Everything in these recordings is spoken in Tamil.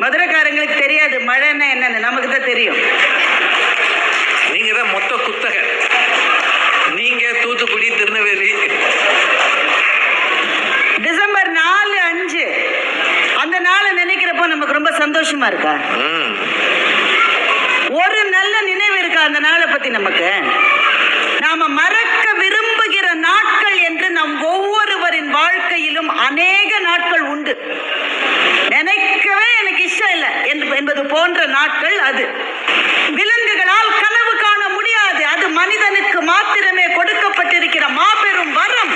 மதுரைக்காரங்களுக்கு தெரியாது மழைன்னா என்னன்னு, நமக்கு தான் தெரியும். நீங்க தான் மொத்த குத்தக, நீங்க தூத்துக்குடி, திருநெல்வேலி. டிசம்பர் 4, 5 அந்த நாளை நினைக்கிறப்போ நமக்கு ரொம்ப சந்தோஷமா இருக்கா? ஒரு நல்ல நினைவு இருக்கா அந்த நாளை பத்தி நமக்கு? நாம மறக்க விரும்புகிற நாட்கள் என்று நம் ஒவ்வொருவரின் வாழ்க்கையிலும் அநேக நாட்கள் உண்டு. நினைக்கவே எனக்கு இஷ்டம் இல்லை என்பது போன்ற நாட்கள் அது. விலங்குகளால் கனவு காண முடியாது. அது மனிதனுக்கு மாத்திரமே கொடுக்கப்பட்டிருக்கிற மாபெரும் வரம்.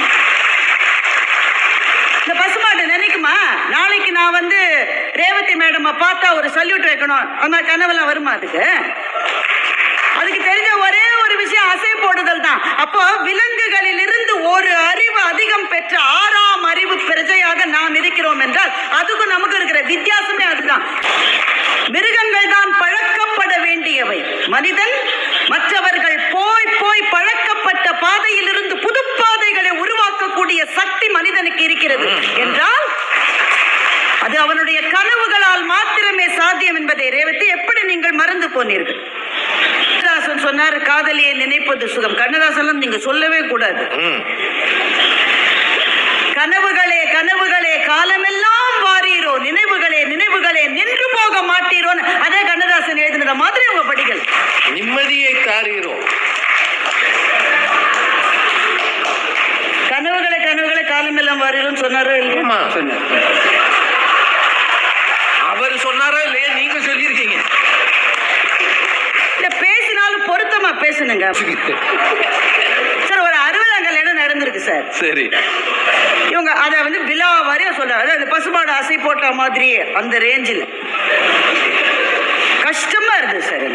இந்த பசுமாடு நினைக்குமா, நாளைக்கு நான் வந்து ரேவதி மேடமை பார்த்தா ஒரு சல்யூட் வைக்கணும், அந்த கனவெல்லாம் வருமா? அதுக்கு தெரிஞ்ச ஒரே ஒரு விஷயம் அசை போடுதல் தான். அப்போ விலங்குகளில் இருந்து ஒரு அறிவு அதிகம் பெற்ற 6ஆம் அறிவு பிரஜையாக நாம் இருக்கிறோம் என்றால் அதுக்கும் நமக்கு இருக்கிற வித்தியாசமே அதுதான். மிருகங்கள் தான் பழக்கப்பட வேண்டியவை. மனிதன் மற்றவர்கள் போய் போய் பழக்கப்பட்ட பாதையில் இருந்து புது பாதைகளை உருவாக்கக்கூடிய சக்தி மனிதனுக்கு இருக்கிறது என்றால் அது அவனுடைய கனவுகளால் மாத்திரமே சாத்தியம் என்பதை ரேவதி எப்படி நீங்கள் மறந்து போனீர்கள்? கண்ணதாசன் சொன்னார், காதலியை நினைப்பது சுகம். கண்ணதாசன் நீங்க சொல்லவே கூடாது. கனவுகளே கனவுகளே காலமெல்லாம் வாரீரோ, நினைவுகளே நினைவுகளே நின்று போக மாட்டீரோ. அதே கண்ணதாசன் எழுதின மாதிரி உங்க படிகள். நிம்மதியை தாரீரோ. கனவுகளை கனவுகளை காலமெல்லாம் வாரீரோன்னு சொன்னாரோ இல்லையா? அவர் சொன்னாரோ இல்லையா? நீங்க சொல்லியிருக்கீங்க. இல்ல பேசினாலும் பொருத்தமா பேசணுங்க சார். ஒரு 60ஆம் கல்யாணம் நடந்திருக்கு சார். சரி, இவங்க அதை வந்து விழா வரைய சொல்றாங்க. அதாவது பசுமாடு அசை போட்ட மாதிரி அந்த ரேஞ்சில் கஷ்டமா இருக்கு சார்.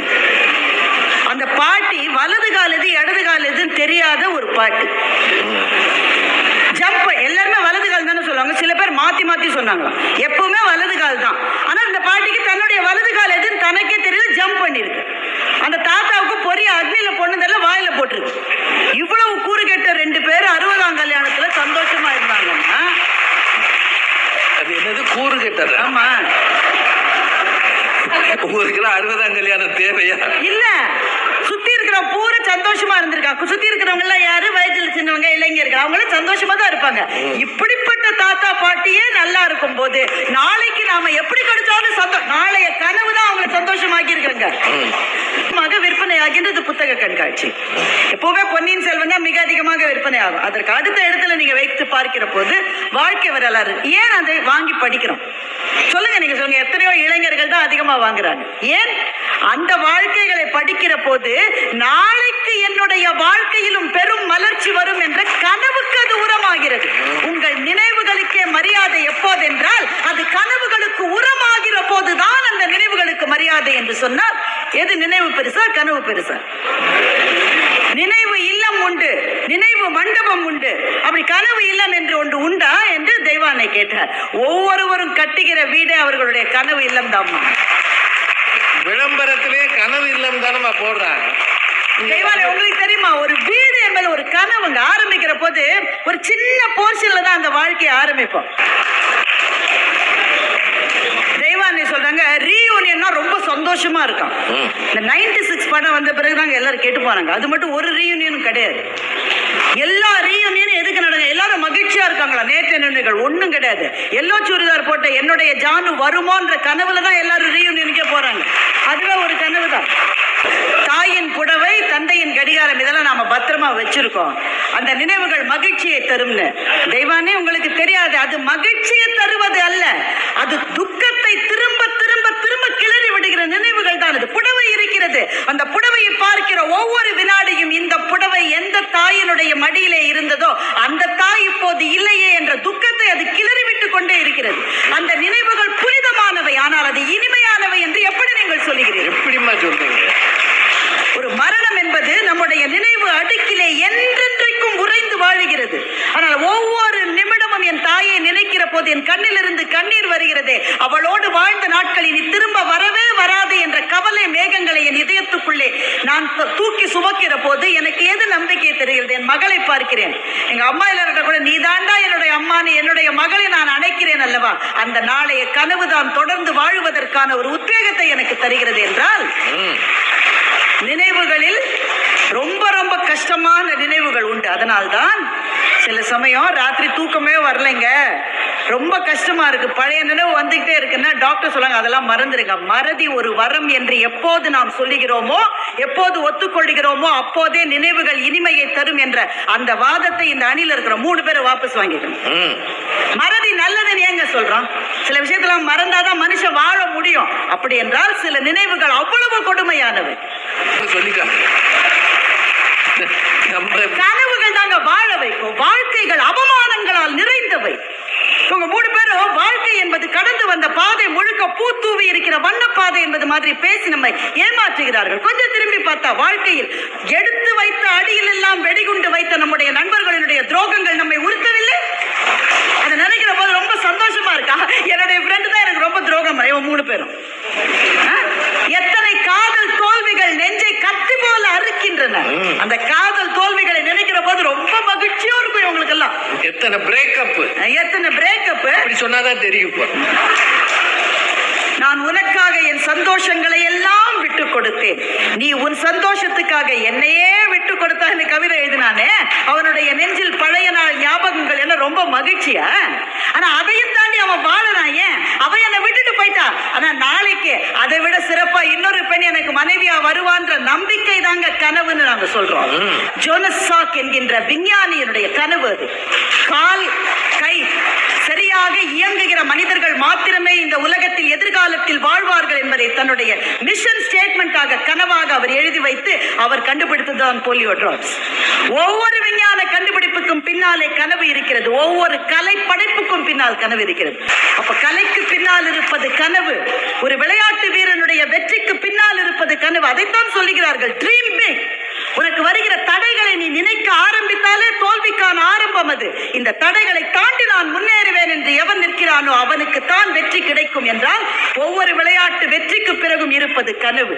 அந்த பாட்டி வலது கால் எது இடது கால் எதுன்னு தெரியாத ஒரு பாட்டி. ஜம்ப் எல்லாருமே வலது கால் தானே சொல்லுவாங்க. சில பேர் மாத்தி மாத்தி சொன்னாங்களாம். எப்பவுமே வலது கால் தான். ஆனா இந்த பாட்டிக்கு தன்னுடைய வலது கால் எதுன்னு தனக்கே தெரியல, ஜம்ப் பண்ணிருக்கு. அந்த தாத்தாவுக்கு பொரிய அக்னியில பொண்ணுதெல்லாம் வாயில போட்டிருக்கு. இவ்வளவு கூறு கேட்ட 2 பேர் 60ஆம் கல்யாணத்துல சந்தோஷமா இருந்தாங்கன்னா அது என்னது கூறு கேட்டது? ஆமா, உங்களுக்கு 60ஆம் கல்யாணம் தேவையா? இல்ல, சுத்தி இருக்கிற பூரா சந்தோஷமா இருந்திருக்காங்க. சுத்தி இருக்கிறவங்க எல்லாம் யாரு? வயசுல சின்னவங்க, இளைஞர்கள். அவங்களும் சந்தோஷமா தான் இருப்பாங்க. இப்படிப்பட்ட தாத்தா பாட்டியே நல்லா இருக்கும் போது நாளைக்கு நாம எப்படி கிடைச்சாலும் நாளைய கனவு தான் அவங்களை சந்தோஷமாக்கி இருக்காங்க. விற்பனை ஆகின்றது புத்தக கண்காட்சி. எப்பவுமே பொன்னியின் செல்வன் தான் மிக அதிகமாக விற்பனை ஆகும். அதற்கு அடுத்த இடத்துல நீங்க வைத்து பார்க்கிற போது வாழ்க்கை வரலாறு. ஏன் அதை வாங்கி படிக்கிறோம் சொல்லுங்க? நீங்க சொல்லுங்க. எத்தனையோ இளைஞர்கள் தான் அதிகமா வாங்குறாங்க. ஏன்? அந்த வாழ்க்கைகளை படிக்கிற போது நாளைக்கு என்னுடைய வாழ்க்கையிலும் பெரும் மலர்ச்சி வரும் என்ற கனவுக்கு அது உரமாகிறது. உங்கள் நினைவுகளுக்கே மரியாதை எப்போதென்றால் அது கனவுகளுக்கு உரமாகிற போதுதான் அந்த நினைவுகளுக்கு மரியாதை என்று சொன்னால் எது நினைவு பெருசா கனவு பெருசா? நினைவு இல்லம் உண்டு, நினைவு மண்டபம் உண்டு. அப்படி கனவு இல்லம் என்று ஒன்று உண்டா என்று தெய்வானை கேட்டார். ஒவ்வொருவரும் கட்டுகிற வீடு அவர்களுடைய கனவு இல்லம் தான். விளம்பரத்திலே கனவு இல்லம் தானமா போடுறாங்க. தெய்வானை உங்களுக்கு தெரியுமா, ஒரு வீடு என்பது ஒரு கனவுங்க. ஆரம்பிக்கிற போது ஒரு சின்ன போர்ஷன்ல தான் அந்த வாழ்க்கையை ஆரம்பிப்போம். தெய்வானை சொல்றாங்க ரீயூனியன்னா ரொம்ப சந்தோஷமா இருக்கான். இந்த 96 படம் வந்த பிறகுதாங்க எல்லாரும் கேட்டு போறாங்க. அது மட்டும் ஒரு ரீயூனியனும் கிடையாது. எல்லா ரீயூனியனும் எதுக்கு நடக்கும்? எல்லாரும் மகிழ்ச்சியா இருக்காங்களா? நேற்று நினைவுகள் ஒண்ணும் கிடையாது. எல்லோ சுடிதார் போட்ட என்னுடைய ஜானு வருமோன்ற கனவுல தான் எல்லாரும் ரீயூனியனுக்கே போறாங்க. அதுவே ஒரு கனவு தான். தாயின் புடவை, தந்தையின் கடிகாரம், இதெல்லாம் நாம பத்திரமா வச்சிருக்கோம். அந்த நினைவுகள் மகிழ்ச்சியை தரும்னு. தெய்வானே உங்களுக்கு தெரியாது, அது மகிழ்ச்சியை தருவது அல்ல, அது துக்கத்தை திரும்ப திரும்ப திரும்ப கிளறி விடுகிற நினைவுகள் தான். அது புடவை இருக்கிறது. அந்த புடவையை பார்க்கிற ஒவ்வொரு வினாடியும் இந்த புடவை எந்த தாயினுடைய மடியிலே இருந்ததோ அந்த தாய் இப்போது இல்லையே என்ற துக்கத்தை அது கிளறி விட்டுக் கொண்டே இருக்கிறது. அந்த நினைவுகள் புனிதமானவை, ஆனால் அது இனிமையானவை என்று எப்படி நீங்கள் சொல்லுகிறீர்கள்? எப்படிமா சொல்றீங்க? ஒரு மரணம் என்பது நம்முடைய நினைவு அடுக்கிலே என்றென்றைக்கும் உறைந்து வாழுகிறது. ஆனால் ஒவ்வொரு நிமிடமும் என் தாயை நினைக்கிற போது என் கண்ணிலிருந்து கண்ணீர் வருகிறதே. வாழ்ந்த நாட்கள் இனி திரும்ப வரவே வராது என்ற கவலை மேகங்களை என் இதயத்துக்குள்ளே நான் தூக்கி சுமக்கிற போது எனக்கு எது நம்பிக்கை தெரிகிறது? என் மகளை பார்க்கிறேன். எங்க அம்மா இல்லாட்ட கூட நீ தாண்டா என்னுடைய அம்மானு என்னுடைய மகளை நான் அணைக்கிறேன் அல்லவா? அந்த நாளைய கனவு தான் தொடர்ந்து வாழ்வதற்கான ஒரு உத்வேகத்தை எனக்கு தருகிறது என்றால், நினைவுகளில் ரொம்ப ரொம்ப கஷ்டமான நினைவுகள் உண்டு. அதனால்தான் சில சமயம் ராத்திரி தூக்கமே வரலைங்க, ரொம்ப கஷ்டமா இருக்கு, பழைய நினைவு வந்துகிட்டே இருக்குன்னா டாக்டர் சொல்லுங்க அதெல்லாம் மறந்துருங்க. மறதி ஒரு வரம் என்று எப்போது நாம் சொல்லுகிறோமோ, எப்போது ஒத்துக்கொள்கிறோமோ அப்போதே நினைவுகள் இனிமையை தரும் என்ற அந்த வாதத்தை இந்த அணியில் இருக்கிற 3 பேரை வாபஸ் வாங்கிக்கணும். மறதி நல்லதுன்னு ஏங்க சொல்றோம்? சில விஷயத்துல மறந்தாதான் மனுஷன் வாழ முடியும். அப்படி என்றால் சில நினைவுகள் அவ்வளவு கொடுமையானவை. சொல்லிட்டாங்க. கனவுகள் தாங்க வாழ வைக்கும். வாழ்க்கைகள் அவமானங்களால் நிறைந்தவை. இவங்க 3 பேரும் வாழ்க்கை என்பது கடந்து வந்த பாதை முழுக்க பூத்தூவி இருக்கிற வண்ண பாதை என்பது மாதிரி பேசி நம்மை ஏமாற்றுகிறார்கள். கொஞ்சம் திரும்பி பார்த்தா வாழ்க்கையில் எடுத்து வைத்த அடியில் எல்லாம் வெடிகுண்டு வைத்த நம்முடைய நண்பர்களினுடைய துரோகங்கள் நம்மை உறுத்தவில்லை. அதை நினைக்கிற போது ரொம்ப சந்தோஷமா இருக்கா. என்னுடைய ஃப்ரெண்டு தான் எனக்கு ரொம்ப துரோகம். இவன் 3 பேரும் எத்தனை காதல் தோல்விகள் நெஞ்சை கத்தி போல அறுக்கின்றன. அந்த காதல் தோல்விகளை நினைக்கிற போது ரொம்ப மகிழ்ச்சியா இருக்கும் இவங்களுக்கு எல்லாம். எத்தனை பிரேக்கப் அப்படி சொன்னாதான் தெரியும். நான் உனக்காக என் சந்தோஷங்களை எல்லாம் விட்டு கொடுத்தேன், நீ உன் சந்தோஷத்துக்காக என்னையே விட்டு கொடுத்தா. இந்த கவிதை எழுதினானே, அவனுடைய நெஞ்சில் பழைய நாள் ஞாபகங்கள் எல்லாம் ரொம்ப மகிழ்ச்சியா. ஆனா அதையும் தாண்டி அவன் வாழறான். ஏன்? அவன் என்னை விட்டுட்டு போயிட்டா. ஆனா நாளைக்கு அதை விட சிறப்பா இன்னொரு பெண் எனக்கு மனைவியா வருவான்ற நம்பிக்கை தாங்க கனவுன்னு நாங்க சொல்றோம். ஜோனஸ் சாக் என்கின்ற விஞ்ஞானியினுடைய கனவு அது. கால் கை சரியாக இயங்குகிற மனிதர்கள் மாத்திரமே இந்த உலகத்தில் எதிர்காலத்தில் வாழ்வார்கள் என்பதை தன்னுடைய மிஷன் ஸ்டேட்மெண்டாக கனவாக அவர் எழுதி வைத்து அவர் கண்டுபிடித்ததுதான் போலியோ டிராப்ஸ். ஒவ்வொரு விஞ்ஞான கண்டுபிடிப்புக்கும் பின்னாலே கனவு இருக்கிறது. ஒவ்வொரு கலை படைப்புக்கும் பின்னால் கனவு இருக்கிறது. அப்ப கலைக்கு பின்னால் இருப்பது கனவு. ஒரு விளையாட்டு வீரனுடைய வெற்றிக்கு பின்னால் இருப்பது கனவு. அதைத்தான் சொல்லுகிறார்கள், ட்ரீம் பிக். உனக்கு வருகிற தடைகளை நீ நினைக்க ஆரம்பித்தாலே தோல்விக்கான ஆரம்பம் அது. இந்த தடைகளை தாண்டி நான் முன்னேறுவேன் என்று எவன் நிற்கிறானோ அவனுக்கு தான் வெற்றி கிடைக்கும் என்றால், ஒவ்வொரு விளையாட்டு வெற்றிக்கு பிறகும் இருப்பது கனவு.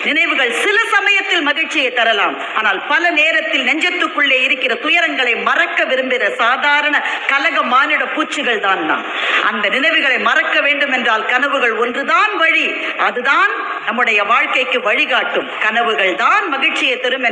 நினைவுகள் சில சமயத்தில் மகிழ்ச்சியை தரலாம், ஆனால் பல நேரத்தில் நெஞ்சத்துக்குள்ளே இருக்கிற துயரங்களை மறக்க விரும்புகிற சாதாரண கலக மானிட பூச்சிகள் தான் நாம். அந்த நினைவுகளை மறக்க வேண்டும் என்றால் கனவுகள் ஒன்றுதான் வழி. அதுதான் நம்முடைய வாழ்க்கைக்கு வழிகாட்டும். கனவுகள் தான் மகிழ்ச்சியை தரும்.